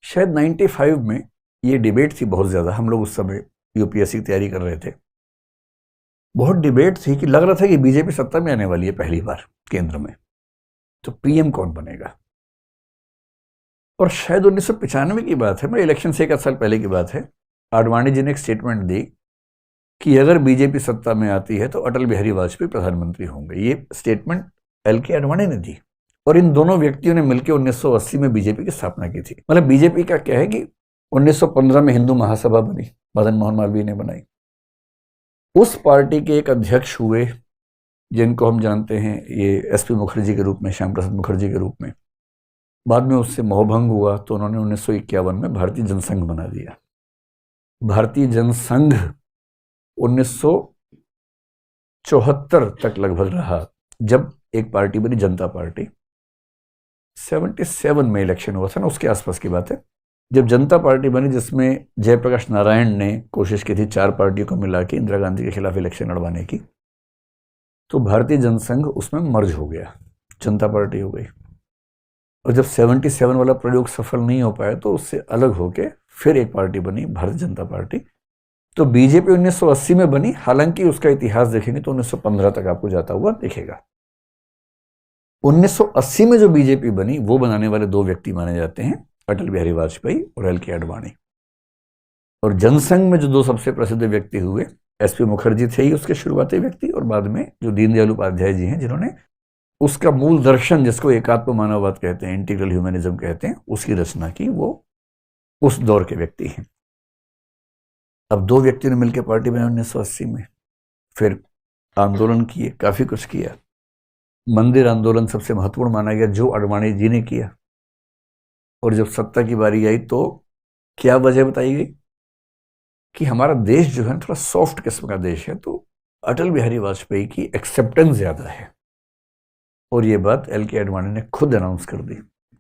शायद 95 में ये डिबेट थी बहुत ज्यादा। हम लोग उस समय यूपीएससी की तैयारी कर रहे थे, बहुत डिबेट थी कि लग रहा था कि बीजेपी सत्ता में आने वाली है पहली बार केंद्र में। तो पीएम कौन बनेगा। और शायद 1995 की बात है, मेरे इलेक्शन से 1 साल पहले की बात है, आडवाणी जी ने एक स्टेटमेंट दी कि अगर बीजेपी सत्ता में आती है तो अटल बिहारी वाजपेयी प्रधानमंत्री होंगे। ये स्टेटमेंट एल.के. आडवाणी ने दी और इन दोनों व्यक्तियों ने मिलकर 1980 में बीजेपी की स्थापना की थी। मतलब बीजेपी का क्या है कि 1915 में हिंदू महासभा बनी, मदन मोहन मालवीय ने बनाई। उस पार्टी के एक अध्यक्ष हुए जिनको हम जानते हैं ये एसपी मुखर्जी के रूप में, श्याम प्रसाद मुखर्जी के रूप में। बाद में उससे मोहभंग हुआ तो उन्होंने 1951 में भारतीय जनसंघ बना दिया। भारतीय जनसंघ 1974 तक लगभग रहा, जब एक पार्टी बनी जनता पार्टी। 77 में इलेक्शन हुआ था ना, उसके आसपास की बात है, जब जनता पार्टी बनी, जिसमें जयप्रकाश नारायण ने कोशिश की थी 4 पार्टियों को मिला के इंदिरा गांधी के खिलाफ इलेक्शन लड़वाने की। तो भारतीय जनसंघ उसमें मर्ज हो गया, जनता पार्टी हो गई। और जब 77 वाला प्रयोग सफल नहीं हो पाया तो उससे अलग होके फिर एक पार्टी बनी, भारतीय जनता पार्टी। तो बीजेपी 1980 में बनी, हालांकि उसका इतिहास देखेंगे तो 1915 तक आपको जाता हुआ दिखेगा। 1980 में जो बीजेपी बनी वो बनाने वाले 2 व्यक्ति माने जाते हैं, अटल बिहारी वाजपेयी और एल.के. आडवाणी। और जनसंघ में जो 2 सबसे प्रसिद्ध व्यक्ति हुए, एसपी मुखर्जी थे ही उसके शुरुआती व्यक्ति, और बाद में जो दीनदयाल उपाध्याय जी हैं, जिन्होंने उसका मूल दर्शन, जिसको एकात्म मानववाद कहते हैं, इंटीग्रल ह्यूमनिज्म कहते हैं, उसकी रचना की, वो उस दौर के व्यक्ति हैं। अब 2 व्यक्तियों ने मिलकर पार्टी बनाई 1980 में, फिर आंदोलन किए, काफी कुछ किया। मंदिर आंदोलन सबसे महत्वपूर्ण माना गया, जो आडवाणी जी ने किया। और जब सत्ता की बारी आई तो क्या वजह बताई गई कि हमारा देश जो है थोड़ा सॉफ्ट किस्म का देश है, तो अटल बिहारी वाजपेयी की एक्सेप्टेंस ज्यादा है। और ये बात एल.के. आडवाणी ने खुद अनाउंस कर दी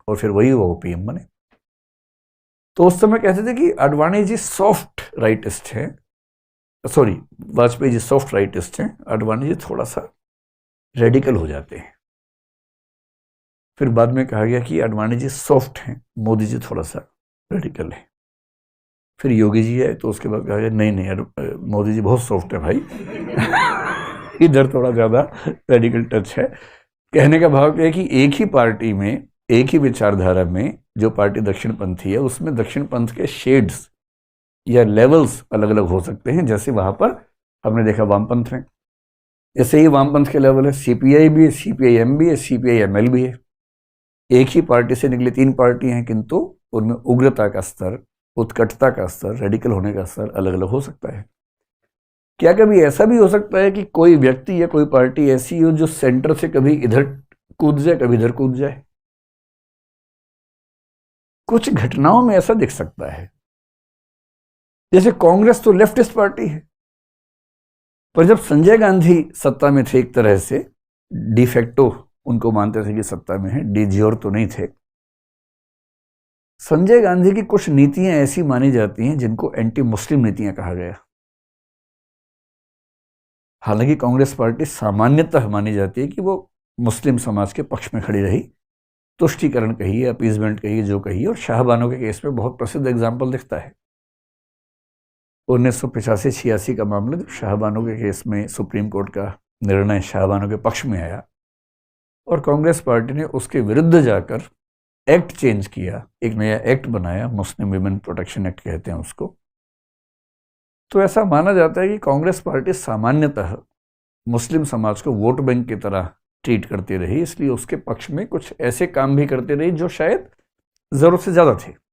और फिर वही वो पीएम बने। तो उस समय कहते थे कि आडवाणी जी सॉफ्ट राइटिस्ट हैं, sorry Vajpayee ji soft rightist हैं, आडवाणी जी थोड़ा सा रेडिकल हो जाते हैं। फिर बाद में कहा गया कि आडवाणी जी सॉफ्ट हैं, मोदी जी थोड़ा सा रेडिकल है। फिर योगी जी आए तो उसके बाद कहा गया नहीं मोदी जी बहुत सॉफ्ट है भाई इधर थोड़ा ज्यादा रेडिकल टच है। कहने का भाव क्या है कि एक ही पार्टी में, एक ही विचारधारा में जो पार्टी दक्षिण पंथी है, उसमें दक्षिण पंथ के शेड्स या लेवल्स अलग अलग हो सकते हैं। जैसे वहां पर हमने देखा वामपंथ में, ऐसे ही वामपंथ के लेवल है, सीपीआई भी है, सीपीआईएम भी है, सीपीआईएमएल भी है। एक ही पार्टी से निकली 3 पार्टी हैं, किंतु उनमें उग्रता का स्तर, उत्कटता का स्तर, रेडिकल होने का स्तर अलग अलग हो सकता है। क्या कभी ऐसा भी हो सकता है कि कोई व्यक्ति या कोई पार्टी ऐसी हो जो सेंटर से कभी इधर कूद जाए, कभी इधर कूद जाए? कुछ घटनाओं में ऐसा दिख सकता है। जैसे कांग्रेस तो लेफ्टिस्ट पार्टी है, पर जब संजय गांधी सत्ता में थे, एक तरह से डिफेक्टो उनको मानते थे कि सत्ता में है, डिजियोर तो नहीं थे। संजय गांधी की कुछ नीतियां ऐसी मानी जाती हैं जिनको एंटी मुस्लिम नीतियां कहा गया। हालांकि कांग्रेस पार्टी सामान्यतः मानी जाती है कि वो मुस्लिम समाज के पक्ष में खड़ी रही, तुष्टीकरण कहिए, अपीजमेंट कहिए, जो कहिए। और शाहबानो के केस में बहुत प्रसिद्ध एग्जाम्पल दिखता है 1985-86 का मामला, जब शाहबानो के केस में सुप्रीम कोर्ट का निर्णय शाहबानो के पक्ष में आया और कांग्रेस पार्टी ने उसके विरुद्ध जाकर एक्ट चेंज किया, एक नया एक्ट बनाया, मुस्लिम विमेन प्रोटेक्शन एक्ट कहते हैं उसको। तो ऐसा माना जाता है कि कांग्रेस पार्टी सामान्यतः मुस्लिम समाज को वोट बैंक की तरह ट्रीट करती रही, इसलिए उसके पक्ष में कुछ ऐसे काम भी करते रही जो शायद जरूरत से ज्यादा थे।